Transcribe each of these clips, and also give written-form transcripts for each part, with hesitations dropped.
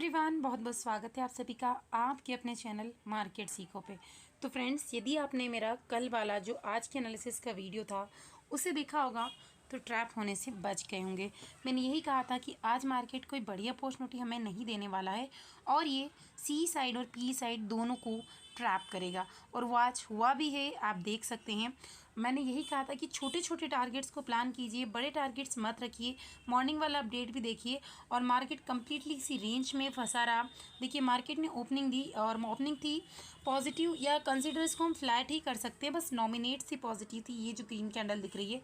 Everyone, बहुत बहुत स्वागत है आप सभी का आपके अपने चैनल मार्केट सीखो पे। तो फ्रेंड्स, यदि आपने मेरा कल वाला जो आज के एनालिसिस का वीडियो था उसे देखा होगा तो ट्रैप होने से बच गए होंगे। मैंने यही कहा था कि आज मार्केट कोई बड़ी अपॉर्चुनिटी हमें नहीं देने वाला है और ये सी साइड और पी साइड दोनों को ट्रैप करेगा, और वो आज हुआ भी है। आप देख सकते हैं, मैंने यही कहा था कि छोटे छोटे टारगेट्स को प्लान कीजिए, बड़े टारगेट्स मत रखिए। मॉर्निंग वाला अपडेट भी देखिए और मार्केट कंप्लीटली इसी रेंज में फंसा रहा। देखिए, मार्केट ने ओपनिंग दी और ओपनिंग थी पॉजिटिव, या कंसिडर इसको हम फ्लैट ही कर सकते हैं, बस नॉमिनेट सी पॉजिटिव थी। ये जो ग्रीन कैंडल दिख रही है,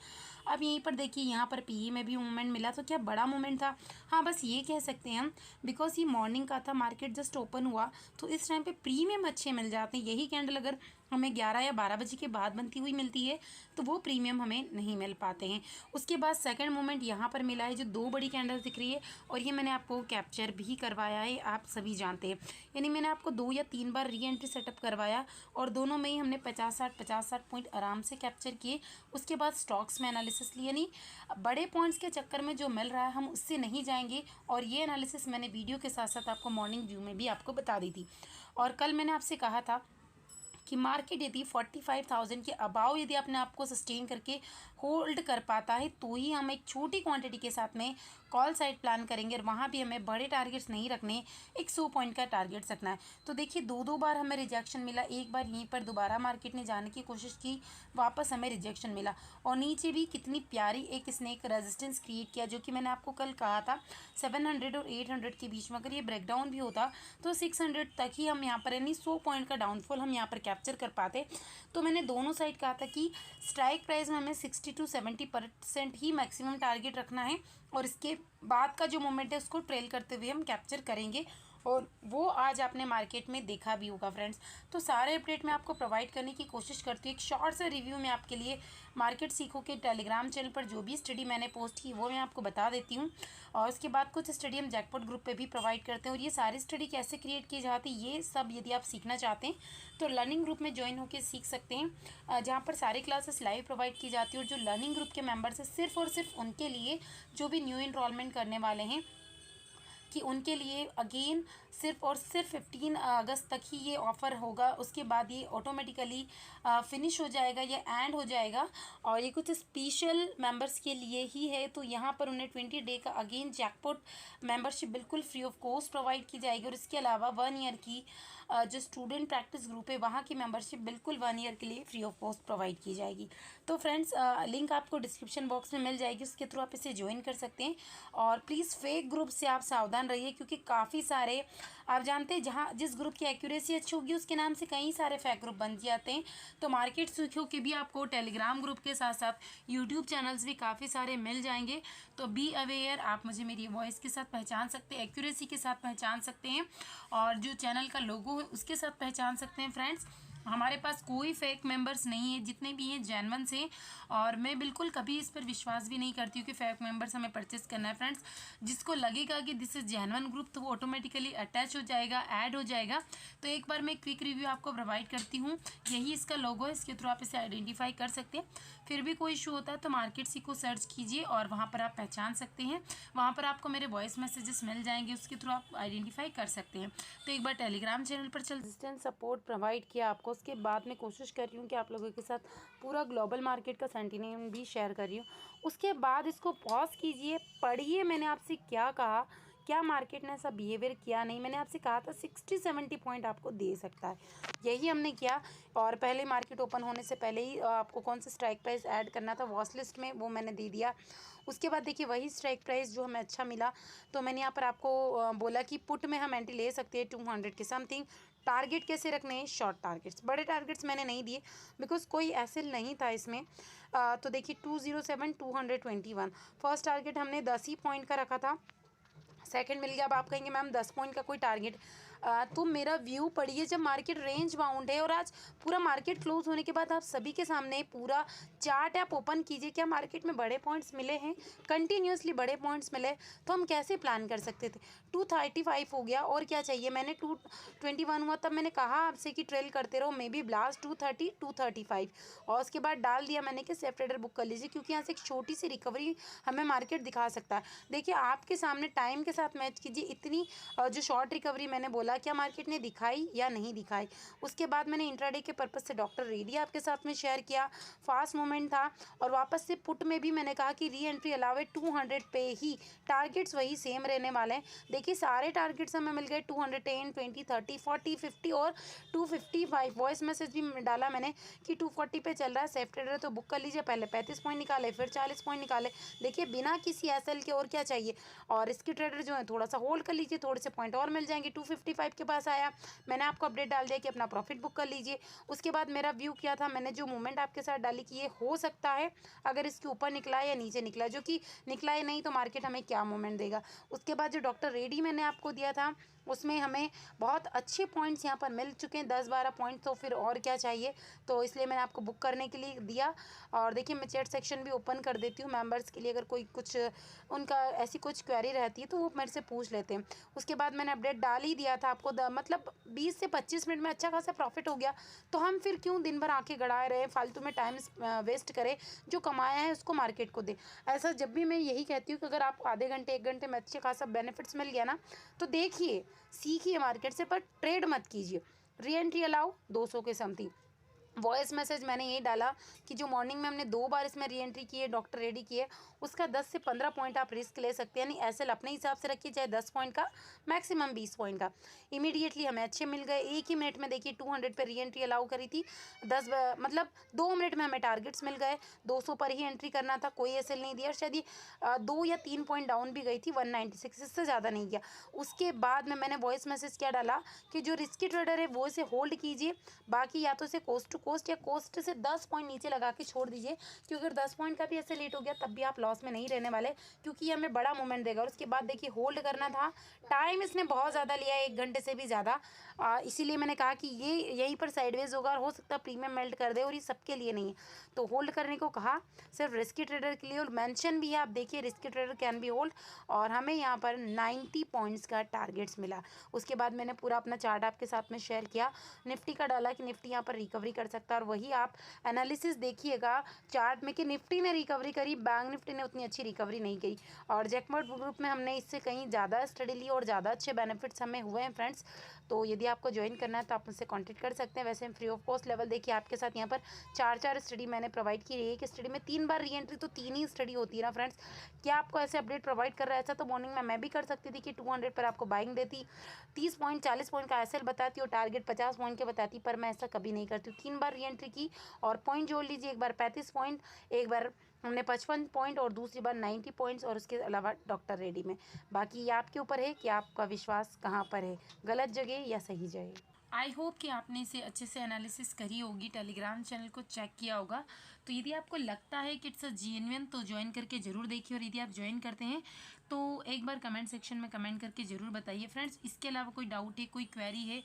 अब यहीं पर देखिए, यहाँ पर पीई में भी मूवमेंट मिला, तो क्या बड़ा मूवमेंट था? हाँ, बस ये कह सकते हैं हम, बिकॉज ये मॉर्निंग का था, मार्केट जस्ट ओपन हुआ, तो इस टाइम पे प्रीमियम अच्छे मिल जाते हैं। यही कैंडल अगर हमें 11 या 12 बजे के बाद बनती हुई मिलती है तो वो प्रीमियम हमें नहीं मिल पाते हैं। उसके बाद सेकंड मोमेंट यहाँ पर मिला है, जो दो बड़ी कैंडल दिख रही है, और ये मैंने आपको कैप्चर भी करवाया है, आप सभी जानते हैं। यानी मैंने आपको 2 या 3 बार री एंट्री सेटअप करवाया और दोनों में ही हमने 50-60 पॉइंट आराम से कैप्चर किए। उसके बाद स्टॉक्स में एनालिसिस लिए, यानी बड़े पॉइंट्स के चक्कर में जो मिल रहा है हम उससे नहीं जाएंगे। और ये एनालिसिस मैंने वीडियो के साथ साथ आपको मॉर्निंग व्यू में भी आपको बता दी थी। और कल मैंने आपसे कहा था कि मार्केट यदि 45,000 के अबाव यदि अपने आप को सस्टेन करके होल्ड कर पाता है तो ही हम एक छोटी क्वांटिटी के साथ में कॉल साइड प्लान करेंगे, और वहाँ भी हमें बड़े टारगेट्स नहीं रखने, एक 100 पॉइंट का टारगेट रखना है। तो देखिए, दो बार हमें रिजेक्शन मिला, एक बार यहीं पर दोबारा मार्केट ने जाने की कोशिश की, वापस हमें रिजेक्शन मिला, और नीचे भी कितनी प्यारी एक इसने एक रेजिस्टेंस क्रिएट किया, जो कि मैंने आपको कल कहा था 700 और 800 के बीच में अगर ये ब्रेकडाउन भी होता तो 600 तक ही हम यहाँ पर, यानी 100 पॉइंट का डाउनफॉल हम यहाँ पर कैप्चर कर पाते। तो मैंने दोनों साइड कहा था कि स्ट्राइक प्राइस में हमें 60 to 70% ही मैक्सिमम टारगेट रखना है, और इसके बाद का जो मोमेंट है उसको ट्रेल करते हुए हम कैप्चर करेंगे, और वो आज आपने मार्केट में देखा भी होगा फ्रेंड्स। तो सारे अपडेट मैं आपको प्रोवाइड करने की कोशिश करती हूँ। एक शॉर्ट सा रिव्यू में आपके लिए मार्केट सीखो के टेलीग्राम चैनल पर जो भी स्टडी मैंने पोस्ट की वो मैं आपको बता देती हूँ, और उसके बाद कुछ स्टडी हम जैकपॉट ग्रुप पे भी प्रोवाइड करते हैं। और ये सारी स्टडी कैसे क्रिएट की जाती है, ये सब यदि आप सीखना चाहते हैं तो लर्निंग ग्रुप में ज्वाइन होकर सीख सकते हैं, जहाँ पर सारी क्लासेस लाइव प्रोवाइड की जाती है। और जो लर्निंग ग्रुप के मेंबर्स हैं, सिर्फ और सिर्फ उनके लिए, जो भी न्यू इनरोलमेंट करने वाले हैं, कि उनके लिए अगेन सिर्फ और सिर्फ 15 अगस्त तक ही ये ऑफ़र होगा। उसके बाद ये ऑटोमेटिकली फिनिश हो जाएगा, ये एंड हो जाएगा, और ये कुछ स्पेशल मेंबर्स के लिए ही है। तो यहाँ पर उन्हें 20 डे का अगेन जैकपॉट मेंबरशिप बिल्कुल फ्री ऑफ कॉस्ट प्रोवाइड की जाएगी, और इसके अलावा 1 ईयर की जो स्टूडेंट प्रैक्टिस ग्रुप है वहाँ की मेंबरशिप बिल्कुल 1 ईयर के लिए फ्री ऑफ कॉस्ट प्रोवाइड की जाएगी। तो फ्रेंड्स, लिंक आपको डिस्क्रिप्शन बॉक्स में मिल जाएगी, उसके थ्रू आप इसे ज्वाइन कर सकते हैं। और प्लीज़ फेक ग्रुप से आप सावधान रहिए, क्योंकि काफ़ी सारे, आप जानते हैं, जहाँ जिस ग्रुप की एक्यूरेसी अच्छी होगी उसके नाम से कई सारे फेक ग्रुप बन जाते हैं। तो मार्केट सीखो के भी आपको टेलीग्राम ग्रुप के साथ साथ यूट्यूब चैनल्स भी काफ़ी सारे मिल जाएंगे। तो बी अवेयर, आप मुझे मेरी वॉइस के साथ पहचान सकते हैं, एक्यूरेसी के साथ पहचान सकते हैं, और जो चैनल का लोगो है उसके साथ पहचान सकते हैं। फ्रेंड्स, हमारे पास कोई फेक मेंबर्स नहीं है, जितने भी हैं जेन्युइन से, और मैं बिल्कुल कभी इस पर विश्वास भी नहीं करती हूँ कि फेक मेंबर्स हमें परचेस करना है। फ्रेंड्स, जिसको लगेगा कि दिस इज़ जेन्युइन ग्रुप तो वो ऑटोमेटिकली अटैच हो जाएगा, ऐड हो जाएगा। तो एक बार मैं क्विक रिव्यू आपको प्रोवाइड करती हूँ, यही इसका लोगो है, इसके थ्रू आप इसे आइडेंटिफाई कर सकते हैं। फिर भी कोई इशू होता है तो मार्केट सी को सर्च कीजिए और वहाँ पर आप पहचान सकते हैं, वहाँ पर आपको मेरे वॉइस मैसेजेस मिल जाएंगे, उसके थ्रू आप आइडेंटिफाई कर सकते हैं। तो एक बार टेलीग्राम चैनल पर चल रेजिस्टेंस सपोर्ट प्रोवाइड किया आपको, उसके बाद मैं कोशिश कर रही हूँ कि आप लोगों के साथ पूरा ग्लोबल मार्केट का सेंटीमेंट भी शेयर कर रही हूँ। उसके बाद इसको पॉज कीजिए, पढ़िए मैंने आपसे क्या कहा, क्या मार्केट ने ऐसा बिहेवियर किया नहीं। मैंने आपसे कहा था 60-70 पॉइंट आपको दे सकता है, यही हमने किया। और पहले मार्केट ओपन होने से पहले ही आपको कौन सा स्ट्राइक प्राइस ऐड करना था वॉच लिस्ट में, वो मैंने दे दिया। उसके बाद देखिए, वही स्ट्राइक प्राइस जो हमें अच्छा मिला, तो मैंने यहाँ पर आपको बोला कि पुट में हम एंट्री ले सकते हैं 200 के समथिंग। टारगेट कैसे रखने हैं, शॉर्ट टारगेट्स, बड़े टारगेट्स मैंने नहीं दिए बिकॉज कोई ऐसे नहीं था इसमें। तो देखिए 207 221 फर्स्ट टारगेट हमने 10 ही पॉइंट का रखा था, सेकंड मिल गया। अब आप कहेंगे मैम 10 पॉइंट का कोई टारगेट, तो मेरा व्यू पढ़िए, जब मार्केट रेंज बाउंड है और आज पूरा मार्केट क्लोज होने के बाद आप सभी के सामने पूरा चार्ट आप ओपन कीजिए, क्या मार्केट में बड़े पॉइंट्स मिले हैं, कंटिन्यूसली बड़े पॉइंट्स मिले, तो हम कैसे प्लान कर सकते थे। 235 हो गया, और क्या चाहिए, मैंने 221 हुआ तब मैंने कहा आपसे कि ट्रेल करते रहो, मे बी ब्लास्ट 230 235, और उसके बाद डाल दिया मैंने कि सेफ ट्रेडर बुक कर लीजिए, क्योंकि यहाँ से एक छोटी सी रिकवरी हमें मार्केट दिखा सकता है। देखिए, आपके सामने टाइम के साथ मैच कीजिए। इतनी जो शॉर्ट रिकवरी मैंने बोला, क्या मार्केट ने दिखाई या नहीं दिखाई। उसके बाद मैंने इंट्राडे के पर्पज से डॉक्टर रेडी आपके साथ में शेयर किया, फास्ट मूवमेंट था। और वापस से पुट में भी मैंने कहा कि री एंट्री अलाउ है 200 पे ही, टारगेट्स वही सेम रहने वाले हैं। देखिए सारे टारगेट्स हमें मिल गए 210, 20, 30, 40, 50 और 255। वॉइस मैसेज भी डाला मैंने कि 240 पे चल रहा है, सेफ ट्रेडर तो बुक कर लीजिए। पहले 35 पॉइंट निकाले, फिर 40 पॉइंट निकाले। देखिए बिना किसी एसएल के और क्या चाहिए। और इसके ट्रेडर जो है थोड़ा सा होल्ड कर लीजिए, थोड़े से पॉइंट और मिल जाएंगे। 255 के पास आया, मैंने आपको अपडेट डाल दिया कि अपना प्रॉफिट बुक कर लीजिए। उसके बाद मेरा व्यू क्या था, मैंने जो मूवमेंट आपके साथ डाली कि ये हो सकता है अगर इसके ऊपर निकला या नीचे निकला, जो कि निकला ही नहीं तो मार्केट हमें क्या मूवमेंट देगा। उसके बाद जो डॉक्टर रेडी मैंने आपको दिया था उसमें हमें बहुत अच्छे पॉइंट्स यहाँ पर मिल चुके हैं, 10-12 पॉइंट, तो फिर और क्या चाहिए। तो इसलिए मैंने आपको बुक करने के लिए दिया। और देखिए मैं चैट सेक्शन भी ओपन कर देती हूँ मेंबर्स के लिए, अगर कोई कुछ उनका ऐसी कुछ क्वेरी रहती है तो वो मेरे से पूछ लेते हैं। उसके बाद मैंने अपडेट डाल ही दिया था आपको, मतलब 20 से 25 मिनट में अच्छा खासा प्रॉफिट हो गया। तो हम फिर क्यों दिन भर आंखें गड़ाए रहे, फालतू में टाइम वेस्ट करें, जो कमाया है उसको मार्केट को दे। ऐसा जब भी मैं यही कहती हूँ कि अगर आपको आधे घंटे 1 घंटे में अच्छे खासा बेनिफिट्स मिल गया ना, तो देखिए सीखिए मार्केट से, पर ट्रेड मत कीजिए। री एंट्री अलाउ 200 के समथिंग। वॉइस मैसेज मैंने यही डाला कि जो मॉर्निंग में हमने 2 बार इसमें री एंट्री की है, डॉक्टर रेडी की है, उसका 10 से 15 पॉइंट आप रिस्क ले सकते हैं। यानी एसएल अपने हिसाब से रखिए, चाहे 10 पॉइंट का, मैक्सिमम 20 पॉइंट का। इमीडिएटली हमें अच्छे मिल गए। एक ही मिनट में देखिए 200 पे री एंट्री अलाउ करी थी, मतलब 2 मिनट में हमें टारगेट्स मिल गए। 200 पर ही एंट्री करना था, कोई एसएल नहीं दिया। शायद ये 2 या 3 पॉइंट डाउन भी गई थी, 196, इससे ज़्यादा नहीं गया। उसके बाद में मैंने वॉइस मैसेज क्या डाला कि जो रिस्की ट्रेडर है वो इसे होल्ड कीजिए, बाकी या तो इसे कोस्ट टू कोस्ट या कोस्ट से 10 पॉइंट नीचे लगा के छोड़ दीजिए, क्योंकि अगर 10 पॉइंट का भी ऐसे लेट हो गया तब भी आप लॉस में नहीं रहने वाले, क्योंकि हमें बड़ा मूवमेंट देगा। और उसके बाद देखिए होल्ड करना था, टाइम इसने बहुत ज़्यादा लिया, 1 घंटे से भी ज़्यादा। इसीलिए मैंने कहा कि ये यहीं पर साइडवेज होगा और हो सकता है प्रीमियम मेल्ट कर दे, और ये सबके लिए नहीं है। तो होल्ड करने को कहा सिर्फ रिस्की ट्रेडर के लिए, और मेंशन भी है, आप देखिए risky trader can be hold. और हमें यहाँ पर 90 पॉइंट्स का टारगेट्स मिला। उसके बाद मैंने पूरा अपना चार्ट आपके साथ में शेयर किया। निफ्टी का डाला कि निफ्टी यहाँ पर रिकवरी कर सकता है, और वही आप एनालिसिस देखिएगा चार्ट में कि निफ्टी ने रिकवरी करी, बैंक निफ्टी ने उतनी अच्छी रिकवरी नहीं की। और जैकपॉट ग्रुप में हमने इससे कहीं ज़्यादा स्टडी ली और ज़्यादा अच्छे बेनिफिट्स हमें हुए हैं फ्रेंड्स। तो यदि आपको ज्वाइन करना है तो आप मुझसे कॉन्टेक्ट कर सकते हैं। वैसे फ्री ऑफ कॉस्ट लेवल देखिए आपके साथ यहाँ पर 4 स्टडी मैंने प्रोवाइड की। एक स्टडी में 3 बार री एंट्री, तो 3 ही स्टडी होती है ना फ्रेंड्स। क्या आपको ऐसे अपडेट प्रोवाइड कर रहा है? ऐसा तो मॉर्निंग में मैं भी कर सकती थी कि 200 पर आपको बाइंग देती, 30 पॉइंट 40 पॉइंट का एसएल बताती और टारगेट 50 पॉइंट के बताती, पर मैं ऐसा कभी नहीं करती हूँ। 3 बार री एंट्री की और पॉइंट जोड़ लीजिए, एक बार 35 पॉइंट, एक बार हमने 55 पॉइंट और दूसरी बार 90 पॉइंट्स, और उसके अलावा डॉक्टर रेडी में। बाकी ये आपके ऊपर है कि आपका विश्वास कहाँ पर है, गलत जगह या सही जगह। आई होप कि आपने इसे अच्छे से एनालिसिस करी होगी, टेलीग्राम चैनल को चेक किया होगा। तो यदि आपको लगता है कि इट्स अ जेन्युइन तो ज्वाइन करके ज़रूर देखिए, और यदि आप ज्वाइन करते हैं तो एक बार कमेंट सेक्शन में कमेंट करके ज़रूर बताइए फ्रेंड्स। इसके अलावा कोई डाउट है, कोई क्वेरी है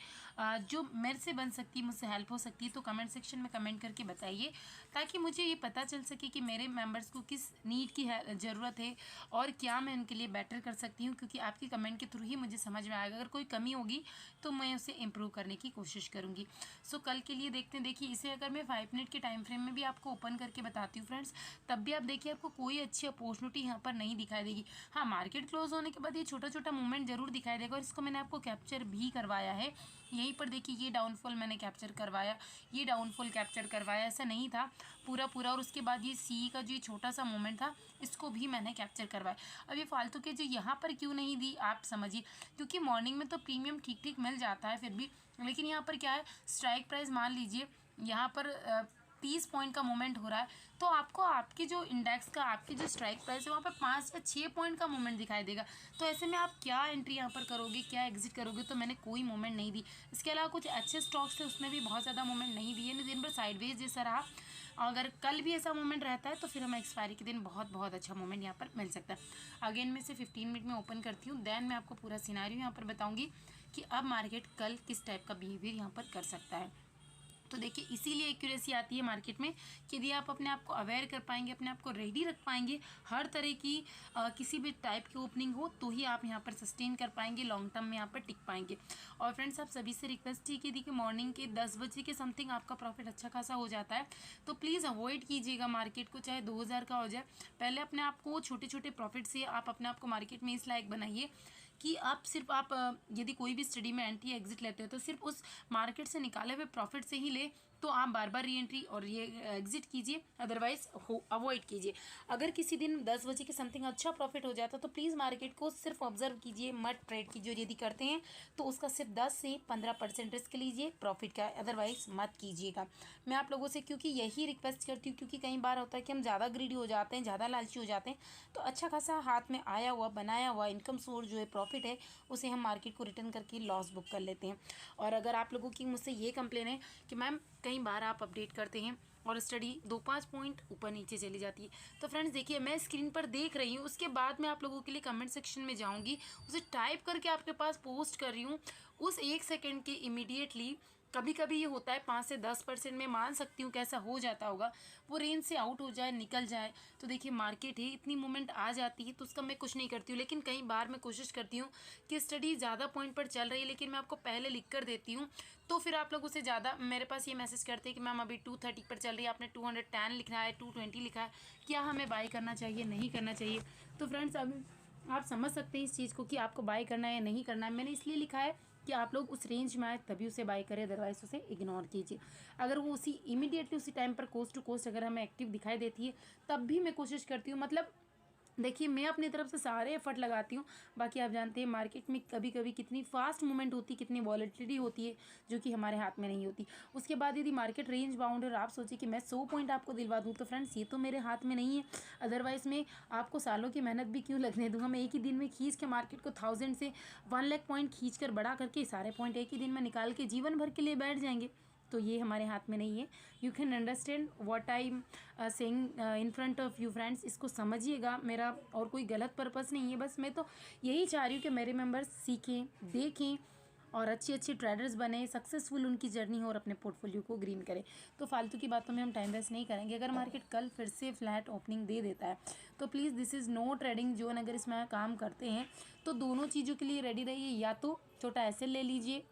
जो मेरे से बन सकती है, मुझसे हेल्प हो सकती है, तो कमेंट सेक्शन में कमेंट करके बताइए, ताकि मुझे ये पता चल सके कि मेरे मेम्बर्स को किस नीड की ज़रूरत है और क्या मैं उनके लिए बेटर कर सकती हूँ, क्योंकि आपकी कमेंट के थ्रू ही मुझे समझ में आएगा। अगर कोई कमी होगी तो मैं उसे इम्प्रूव करने की कोशिश करूँगी। सो कल के लिए देखते हैं। देखिए इसे अगर मैं 5 मिनट के टाइम फ्रेम में भी आपको ओपन करके बताती हूँ फ्रेंड्स, तब भी आप देखिए आपको कोई अच्छी अपॉर्चुनिटी यहाँ पर नहीं दिखाई देगी। हाँ, मार्केट क्लोज होने के बाद ये छोटा छोटा मूवमेंट जरूर दिखाई देगा, और इसको मैंने आपको कैप्चर भी करवाया है। यहीं पर देखिए ये डाउनफॉल मैंने कैप्चर करवाया, ये डाउनफॉल कैप्चर करवाया, ऐसा नहीं था पूरा पूरा। और उसके बाद ये सी का जो छोटा सा मूवमेंट था इसको भी मैंने कैप्चर करवाया। अब ये फालतू के जो यहाँ पर क्यों नहीं दी आप समझिए, क्योंकि मॉर्निंग में तो प्रीमियम ठीक ठीक मिल जाता है फिर भी, लेकिन यहाँ पर क्या है, स्ट्राइक प्राइस मान लीजिए यहाँ पर 30 पॉइंट का मूवमेंट हो रहा है, तो आपको आपके जो इंडेक्स का आपकी जो स्ट्राइक प्राइस है वहाँ पर 5 या 6 पॉइंट का मूवमेंट दिखाई देगा। तो ऐसे में आप क्या एंट्री यहाँ पर करोगे, क्या एग्जिट करोगे? तो मैंने कोई मूवमेंट नहीं दी। इसके अलावा कुछ अच्छे स्टॉक्स थे उसमें भी बहुत ज़्यादा मूवमेंट नहीं दिए, दिन भर साइडवेज जैसा रहा। अगर कल भी ऐसा मूवमेंट रहता है तो फिर हमें एक्सपायरी के दिन बहुत बहुत अच्छा मूवमेंट यहाँ पर मिल सकता है। अगेन मैं से 15 मिनट में ओपन करती हूँ, देन मैं आपको पूरा सिनारियो यहाँ पर बताऊँगी कि अब मार्केट कल किस टाइप का बिहेवियर यहाँ पर कर सकता है। तो देखिए इसीलिए एक्यूरेसी आती है मार्केट में कि यदि आप अपने आप को अवेयर कर पाएंगे, अपने आप को रेडी रख पाएंगे हर तरह की किसी भी टाइप की ओपनिंग हो, तो ही आप यहाँ पर सस्टेन कर पाएंगे, लॉन्ग टर्म में यहाँ पर टिक पाएंगे। और फ्रेंड्स आप सभी से रिक्वेस्ट है कि देखिए मॉर्निंग के 10 बजे के समथिंग आपका प्रॉफिट अच्छा खासा हो जाता है, तो प्लीज़ अवॉइड कीजिएगा मार्केट को, चाहे 2000 का हो जाए। पहले अपने आप को छोटे छोटे प्रॉफिट से आप अपने आप को मार्केट में इस लायक बनाइए कि आप सिर्फ यदि कोई भी स्टडी में एंट्री एग्जिट लेते हो तो सिर्फ उस मार्केट से निकाले हुए प्रॉफिट से ही ले, तो आप बार बार री एंट्री और ये एग्जिट कीजिए, अदरवाइज अवॉइड कीजिए। अगर किसी दिन 10 बजे के समथिंग अच्छा प्रॉफिट हो जाता तो प्लीज़ मार्केट को सिर्फ ऑब्जर्व कीजिए, मत ट्रेड कीजिए। यदि करते हैं तो उसका सिर्फ 10 से 15% रिस्क लीजिए प्रॉफिट का, अदरवाइज मत कीजिएगा। मैं आप लोगों से क्योंकि यही रिक्वेस्ट करती हूँ, क्योंकि कई बार होता है कि हम ज़्यादा ग्रीडी हो जाते हैं, ज़्यादा लालची हो जाते हैं, तो अच्छा खासा हाथ में आया हुआ बनाया हुआ इनकम सोर्स जो है प्रॉफिट है उसे हम मार्केट को रिटर्न करके लॉस बुक कर लेते हैं। और अगर आप लोगों की मुझसे ये कंप्लेन है कि मैम कई बार आप अपडेट करते हैं और स्टडी 2-5 पॉइंट ऊपर नीचे चली जाती है, तो फ्रेंड्स देखिए मैं स्क्रीन पर देख रही हूँ, उसके बाद मैं आप लोगों के लिए कमेंट सेक्शन में जाऊँगी, उसे टाइप करके आपके पास पोस्ट कर रही हूँ। उस 1 सेकेंड के इमीडिएटली कभी कभी ये होता है 5 से 10% में मान सकती हूँ कैसा हो जाता होगा, वो रेंज से आउट हो जाए, निकल जाए, तो देखिए मार्केट है इतनी मूवमेंट आ जाती है तो उसका मैं कुछ नहीं करती हूँ। लेकिन कई बार मैं कोशिश करती हूँ कि स्टडी ज़्यादा पॉइंट पर चल रही है लेकिन मैं आपको पहले लिख कर देती हूँ, तो फिर आप लोग उसे ज़्यादा मेरे पास ये मैसेज करते हैं कि मैम अभी 230 पर चल रही है, आपने 210 लिखा है, 220 लिखा है, क्या हमें बाय करना चाहिए नहीं करना चाहिए। तो फ्रेंड्स अब आप समझ सकते हैं इस चीज़ को कि आपको बाय करना है या नहीं करना है। मैंने इसलिए लिखा है कि आप लोग उस रेंज में आए तभी उसे बाय करें, अदरवाइज उसे इग्नोर कीजिए। अगर वो उसी इमीडिएटली उसी टाइम पर कोस्ट टू कोस्ट अगर हमें एक्टिव दिखाई देती है तब भी मैं कोशिश करती हूँ, मतलब देखिए मैं अपनी तरफ से सारे एफर्ट लगाती हूँ। बाकी आप जानते हैं मार्केट में कभी कभी कितनी फास्ट मूवमेंट होती है, कितनी वॉलेटिलिटी होती है जो कि हमारे हाथ में नहीं होती। उसके बाद यदि मार्केट रेंज बाउंड और आप सोचिए कि मैं 100 पॉइंट आपको दिलवा दूँ, तो फ्रेंड्स ये तो मेरे हाथ में नहीं है, अदरवाइज मैं आपको सालों की मेहनत भी क्यों लगने दूँगा। मैं एक ही दिन में खींच के मार्केट को 1000 से 1 लाख पॉइंट खींच कर बड़ा करके सारे पॉइंट एक ही दिन में निकाल के जीवन भर के लिए बैठ जाएंगे, तो ये हमारे हाथ में नहीं है। You can understand what I am saying in front of you friends, इसको समझिएगा, मेरा और कोई गलत पर्पस नहीं है, बस मैं तो यही चाह रही हूँ कि मेरे मेंबर्स सीखें, देखें और अच्छी अच्छी ट्रेडर्स बने, सक्सेसफुल उनकी जर्नी हो और अपने पोर्टफोलियो को ग्रीन करें। तो फालतू की बातों में हम टाइम वेस्ट नहीं करेंगे। अगर मार्केट कल फिर से फ्लैट ओपनिंग दे देता है तो please this is no trading zone, अगर इसमें काम करते हैं तो दोनों चीज़ों के लिए रेडी रहिए। या तो छोटा एसएल ले लीजिए,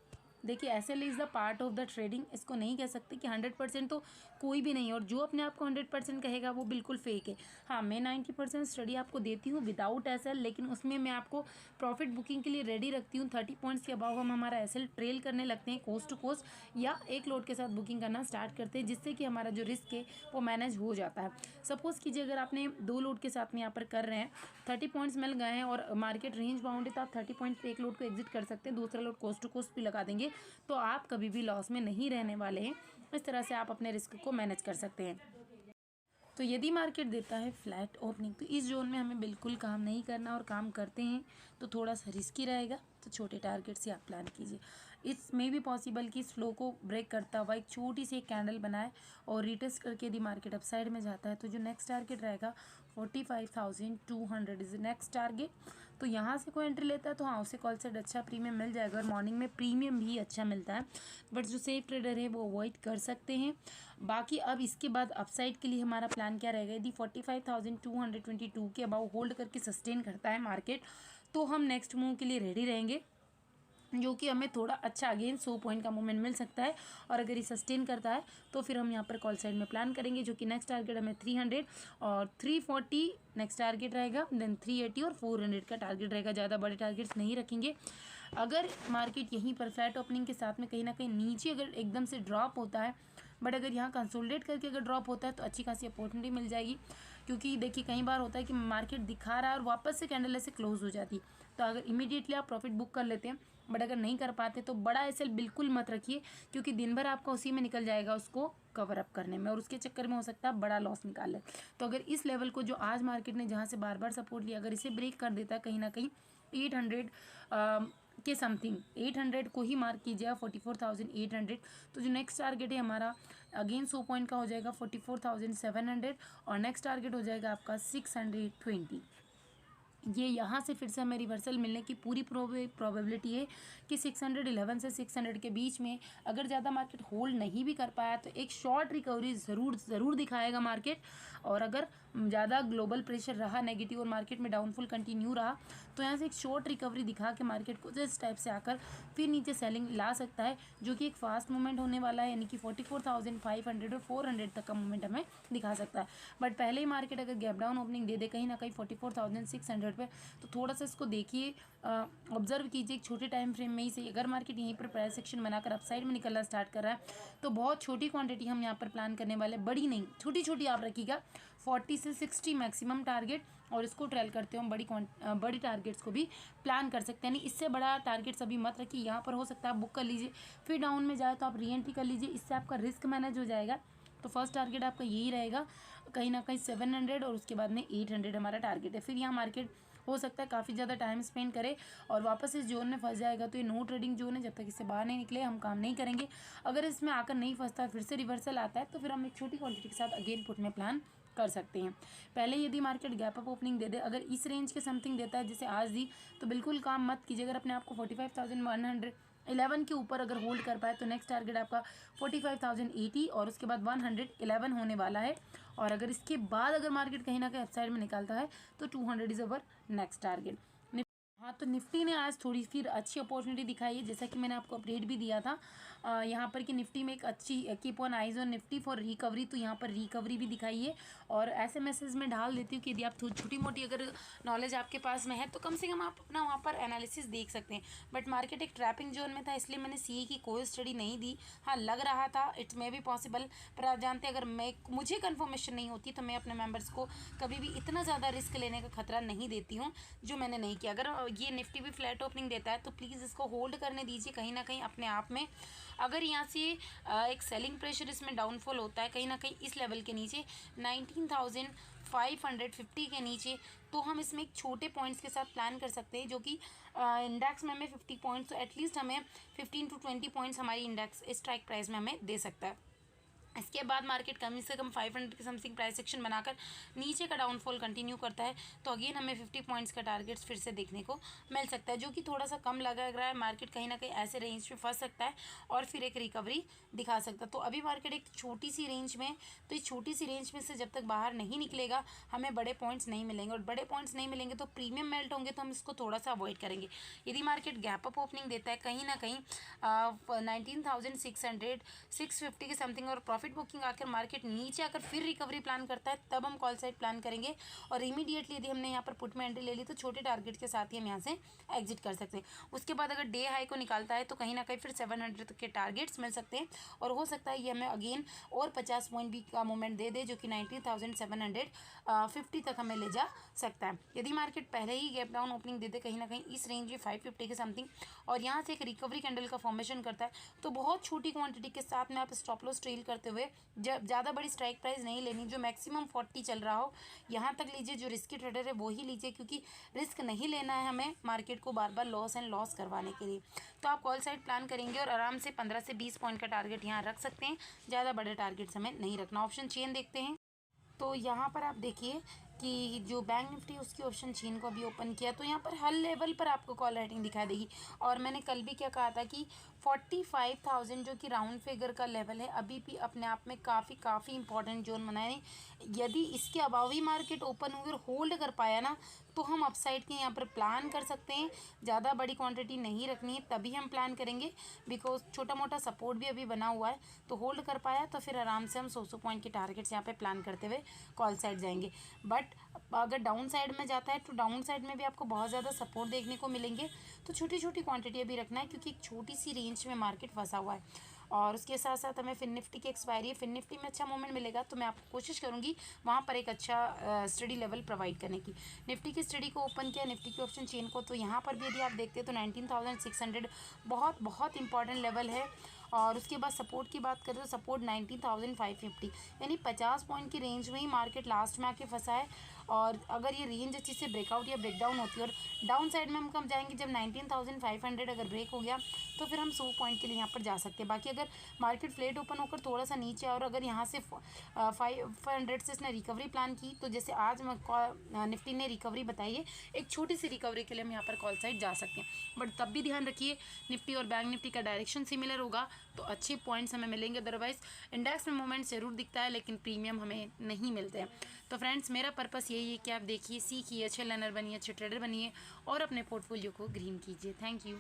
देखिए SL is the part of the trading, इसको नहीं कह सकते कि 100% तो कोई भी नहीं है, और जो अपने आप को 100% कहेगा वो बिल्कुल फेक है। हाँ मैं 90% स्टडी आपको देती हूँ विदाउट एसएल, लेकिन उसमें मैं आपको प्रॉफिट बुकिंग के लिए रेडी रखती हूँ। 30 पॉइंट्स के अबाव हम हमारा एसएल ट्रेल करने लगते हैं कोस्ट टू कोस्ट, या एक लोड के साथ बुकिंग करना स्टार्ट करते हैं, जिससे कि हमारा जो रिस्क है वो मैनेज हो जाता है। सपोज़ कीजिए अगर आपने 2 लोड के साथ में यहाँ पर कर रहे हैं, 30 पॉइंट्स मिल गए हैं और मार्केट रेंज बाउंड है, तो आप 30 पॉइंट पे एक लोड को एग्जिट कर सकते हैं, दूसरा लोड कोस्ट टू कोस्ट भी लगा देंगे, तो आप कभी भी लॉस में नहीं रहने वाले हैं। इस तरह से आप अपने रिस्क को मैनेज कर सकते हैं। तो यदि मार्केट देता है फ्लैट ओपनिंग तो इस जोन में हमें बिल्कुल काम नहीं करना, और काम करते हैं तो थोड़ा सा रिस्की रहेगा, तो छोटे टारगेट से आप प्लान कीजिए। इसमें भी पॉसिबल कि इस फ्लो को ब्रेक करता हुआ एक छोटी सी एक कैंडल बनाए और रिटेस्ट करके यदि मार्केट अपसाइड में जाता है तो जो नेक्स्ट टारगेट रहेगा 45,200 इज नेक्स्ट टारगेट। तो यहाँ से कोई एंट्री लेता है तो हाँ उसे कॉल साइड अच्छा प्रीमियम मिल जाएगा, और मॉर्निंग में प्रीमियम भी अच्छा मिलता है, बट जो सेफ ट्रेडर है वो अवॉइड कर सकते हैं। बाकी अब इसके बाद अपसाइड के लिए हमारा प्लान क्या रहेगा, यदि 45,222 के अबाउ होल्ड करके सस्टेन करता है मार्केट तो हम नेक्स्ट मूव के लिए रेडी रहेंगे, जो कि हमें थोड़ा अच्छा अगेन 100 पॉइंट का मूवमेंट मिल सकता है। और अगर ये सस्टेन करता है तो फिर हम यहाँ पर कॉल साइड में प्लान करेंगे, जो कि नेक्स्ट टारगेट हमें 300 और 340 नेक्स्ट टारगेट रहेगा, देन 380 और 400 का टारगेट रहेगा। ज़्यादा बड़े टारगेट्स नहीं रखेंगे। अगर मार्केट यहीं पर फ्लैट ओपनिंग के साथ में कहीं ना कहीं नीचे अगर एकदम से ड्रॉप होता है, बट अगर यहाँ कंसोलिडेट करके अगर ड्रॉप होता है तो अच्छी खासी अपॉर्चुनिटी मिल जाएगी, क्योंकि देखिए कई बार होता है कि मार्केट दिखा रहा है और वापस से कैंडल ऐसे क्लोज हो जाती है, तो अगर इमीडिएटली आप प्रॉफिट बुक कर लेते हैं, बट अगर नहीं कर पाते तो बड़ा एसएल बिल्कुल मत रखिए, क्योंकि दिन भर आपका उसी में निकल जाएगा उसको कवर अप करने में, और उसके चक्कर में हो सकता है बड़ा लॉस निकाल ले। तो अगर इस लेवल को जो आज मार्केट ने जहाँ से बार बार सपोर्ट लिया, अगर इसे ब्रेक कर देता है कहीं ना कहीं 800 के समथिंग, 800 को ही मार्क कीजिएगा 44,800, तो जो नेक्स्ट टारगेट है हमारा अगेन 100 पॉइंट का हो जाएगा 44,700, और नेक्स्ट टारगेट हो जाएगा आपका 620। ये यहाँ से फिर से हमें रिवर्सल मिलने की पूरी प्रोबेबिलिटी है कि 611 से 600 के बीच में अगर ज़्यादा मार्केट होल्ड नहीं भी कर पाया तो एक शॉर्ट रिकवरी ज़रूर दिखाएगा मार्केट। और अगर ज़्यादा ग्लोबल प्रेशर रहा नेगेटिव और मार्केट में डाउनफॉल कंटिन्यू रहा तो यहाँ से एक शॉर्ट रिकवरी दिखा के मार्केट को जिस टाइप से आकर फिर नीचे सेलिंग ला सकता है, जो कि एक फास्ट मूवमेंट होने वाला है, यानी कि 44,500 और 400 तक का मूवमेंट हमें दिखा सकता है। बट पहले ही मार्केट अगर गैप डाउन ओपनिंग दे दे कहीं ना कहीं 44,600 पे, तो थोड़ा सा इसको देखिए, ऑब्जर्व कीजिए एक छोटे टाइम फ्रेम में ही सही। अगर मार्केट यहीं पर प्राइस एक्शन बनाकर अपसाइड में निकलना स्टार्ट कर रहा है तो बहुत छोटी क्वांटिटी हम यहाँ पर प्लान करने वाले, बड़ी नहीं, छोटी छोटी आप रखिएगा, 40 से 60 मैक्सिमम टारगेट, और इसको ट्रेल करते हो हम बड़ी टारगेट्स को भी प्लान कर सकते हैं। नहीं, इससे बड़ा टारगेट्स अभी मत रखिए। यहाँ पर हो सकता है आप बुक कर लीजिए, फिर डाउन में जाए तो आप री एंट्री कर लीजिए, इससे आपका रिस्क मैनेज हो जाएगा। तो फर्स्ट टारगेट आपका यही रहेगा, कहीं ना कहीं 700, और उसके बाद में 800 हमारा टारगेट है। फिर यहाँ मार्केट हो सकता है काफ़ी ज़्यादा टाइम स्पेंड करे और वापस इस जोन में फंस जाएगा। तो ये नो ट्रेडिंग जोन है, जब तक इससे बाहर नहीं निकले हम काम नहीं करेंगे। अगर इसमें आकर नहीं फंसता, फिर से रिवर्सल आता है, तो फिर हम एक छोटी क्वांटिटी के साथ अगेन पुट में प्लान कर सकते हैं। पहले यदि मार्केट गैप अप ओपनिंग दे दे, अगर इस रेंज के समथिंग देता है जैसे आज दी, तो बिल्कुल काम मत कीजिए। अगर अपने आपको 45,111 के ऊपर अगर होल्ड कर पाए तो नेक्स्ट टारगेट आपका 45,080 और उसके बाद 111 होने वाला है। और अगर इसके बाद अगर मार्केट कहीं ना कहीं अपसाइड में निकलता है तो 200 इज़ अवर नेक्स्ट टारगेट। हाँ, तो निफ्टी ने आज थोड़ी फिर अच्छी अपॉर्चुनिटी दिखाई है, जैसा कि मैंने आपको अपडेट भी दिया था यहाँ पर कि निफ्टी में एक अच्छी keep on eyes on Nifty for recovery, तो यहाँ पर रिकवरी भी दिखाई है। और ऐसे मैसेज में डाल देती हूँ कि यदि आप छोटी मोटी अगर नॉलेज आपके पास में है तो कम से कम आप अपना वहाँ पर एनालिसिस देख सकते हैं। बट मार्केट एक ट्रैपिंग जोन में था, इसलिए मैंने सी की कोई स्टडी नहीं दी। हाँ, लग रहा था इट्स मे बी पॉसिबल, पर आप जानते हैं अगर मुझे कन्फर्मेशन नहीं होती तो मैं अपने मेम्बर्स को कभी भी इतना ज़्यादा रिस्क लेने का खतरा नहीं देती हूँ जो मैंने नहीं किया। अगर ये निफ्टी भी फ्लैट ओपनिंग देता है तो प्लीज़ इसको होल्ड करने दीजिए कहीं ना कहीं अपने आप में। अगर यहाँ से एक सेलिंग प्रेशर इसमें डाउनफॉल होता है कहीं ना कहीं इस लेवल के नीचे 19,550 के नीचे, तो हम इसमें एक छोटे पॉइंट्स के साथ प्लान कर सकते हैं, जो कि इंडेक्स में हमें 50 पॉइंट्स, तो एटलीस्ट हमें 15 to 20 पॉइंट्स हमारी इंडेक्स स्ट्राइक प्राइस में हमें दे सकता है। इसके बाद मार्केट कम से कम 500 के समथिंग प्राइस सेक्शन बनाकर नीचे का डाउनफॉल कंटिन्यू करता है तो अगेन हमें 50 पॉइंट्स का टारगेट्स फिर से देखने को मिल सकता है, जो कि थोड़ा सा कम लग रहा है। मार्केट कहीं ना कहीं ऐसे रेंज पे फंस सकता है और फिर एक रिकवरी दिखा सकता है। तो अभी मार्केट एक छोटी सी रेंज में, तो इस छोटी सी रेंज में से जब तक बाहर नहीं निकलेगा हमें बड़े पॉइंट्स नहीं मिलेंगे, और बड़े पॉइंट्स नहीं मिलेंगे तो प्रीमियम मेल्ट होंगे, तो हम इसको थोड़ा सा अवॉइड करेंगे। यदि मार्केट गैप अप ओपनिंग देता है कहीं ना कहीं 19,600 650 के समथिंग और प्रॉफिट बुकिंग आकर मार्केट नीचे आकर फिर रिकवरी प्लान करता है, तब हम कॉल साइड प्लान करेंगे। और इमीडिएटली यदि हमने यहाँ पर पुट में एंट्री ले ली तो छोटे टारगेट के साथ ही हम यहाँ से एग्जिट कर सकते हैं। उसके बाद अगर डे हाई को निकालता है तो कहीं ना कहीं फिर 700 तक के टारगेट्स मिल सकते हैं, और हो सकता है ये हमें अगेन और 50 पॉइंट भी का मूवमेंट दे दे, जो कि 19,750 तक हमें ले जा सकता है। यदि मार्केट पहले ही गैप डाउन ओपनिंग दे दे कहीं ना कहीं इस रेंज में 550 के समथिंग और यहाँ से एक रिकवरी कैंडल का फॉर्मेशन करता है, तो बहुत छोटी क्वांटिटी के साथ में आप स्टॉप लॉस ट्रेल करते हुए, जब ज़्यादा बड़ी स्ट्राइक प्राइस नहीं लेनी, जो मैक्सिमम 40 चल रहा हो यहाँ तक लीजिए। जो रिस्की ट्रेडर है वो ही लीजिए, क्योंकि रिस्क नहीं लेना है हमें मार्केट को बार बार लॉस एंड लॉस करवाने के लिए। तो आप कॉल साइड प्लान करेंगे और आराम से 15 से 20 पॉइंट का टारगेट यहाँ रख सकते हैं, ज़्यादा बड़े टारगेट्स हमें नहीं रखना। ऑप्शन चेन देखते हैं, तो यहाँ पर आप देखिए कि जो बैंक निफ्टी उसकी ऑप्शन चेन को अभी ओपन किया तो यहाँ पर हर लेवल पर आपको कॉल राइटिंग दिखाई देगी। और मैंने कल भी क्या कहा था कि 45,000 जो कि राउंड फिगर का लेवल है अभी भी अपने आप में काफ़ी इंपॉर्टेंट जोन बनाए। यदि इसके अबाव ही मार्केट ओपन होकर होल्ड कर पाया ना तो हम अपसाइड के यहाँ पर प्लान कर सकते हैं। ज़्यादा बड़ी क्वांटिटी नहीं रखनी है, तभी हम प्लान करेंगे, बिकॉज छोटा मोटा सपोर्ट भी अभी बना हुआ है। तो होल्ड कर पाया तो फिर आराम से हम 100 पॉइंट के टारगेट्स यहाँ पे प्लान करते हुए कॉल साइड जाएंगे। बट अगर डाउन साइड में जाता है तो डाउन साइड में भी आपको बहुत ज़्यादा सपोर्ट देखने को मिलेंगे, तो छोटी छोटी क्वांटिटी अभी रखना है, क्योंकि एक छोटी सी रेंज में मार्केट फंसा हुआ है। और उसके साथ साथ हमें फिन निफ्टी की एक्सपायरी है, फिन निफ्टी में अच्छा मूवमेंट मिलेगा तो मैं आपको कोशिश करूँगी वहाँ पर एक अच्छा स्टडी लेवल प्रोवाइड करने की। निफ्टी की स्टडी को ओपन किया, निफ्टी की ऑप्शन चेन को, तो यहाँ पर भी यदि आप देखते हैं तो 19,600 बहुत इंपॉर्टेंट लेवल है। और उसके बाद सपोर्ट की बात करें तो सपोर्ट 19,550, यानी 50 पॉइंट की रेंज में ही मार्केट लास्ट में आके फंसा है। और अगर ये रेंज अच्छी से ब्रेकआउट या ब्रेकडाउन होती है और डाउन साइड में हम कम जाएंगे, जब 19,500 अगर ब्रेक हो गया तो फिर हम 100 पॉइंट के लिए यहाँ पर जा सकते हैं। बाकी अगर मार्केट फ्लेट ओपन होकर थोड़ा सा नीचे और अगर यहाँ से 500 से इसने रिकवरी प्लान की, तो जैसे आज निफ्टी ने रिकवरी बताई है, एक छोटी सी रिकवरी के लिए हम यहाँ पर कॉल साइड जा सकते हैं। बट तब भी ध्यान रखिए निफ्टी और बैंक निफ्टी का डायरेक्शन सिमिलर होगा तो अच्छे पॉइंट्स हमें मिलेंगे, अदरवाइज इंडेक्स में मूवमेंट ज़रूर दिखता है लेकिन प्रीमियम हमें नहीं मिलते हैं। तो फ्रेंड्स, मेरा पर्पस यही है कि आप देखिए, सीखिए, अच्छे लर्नर बनिए, अच्छे ट्रेडर बनिए और अपने पोर्टफोलियो को ग्रीन कीजिए। Thank you.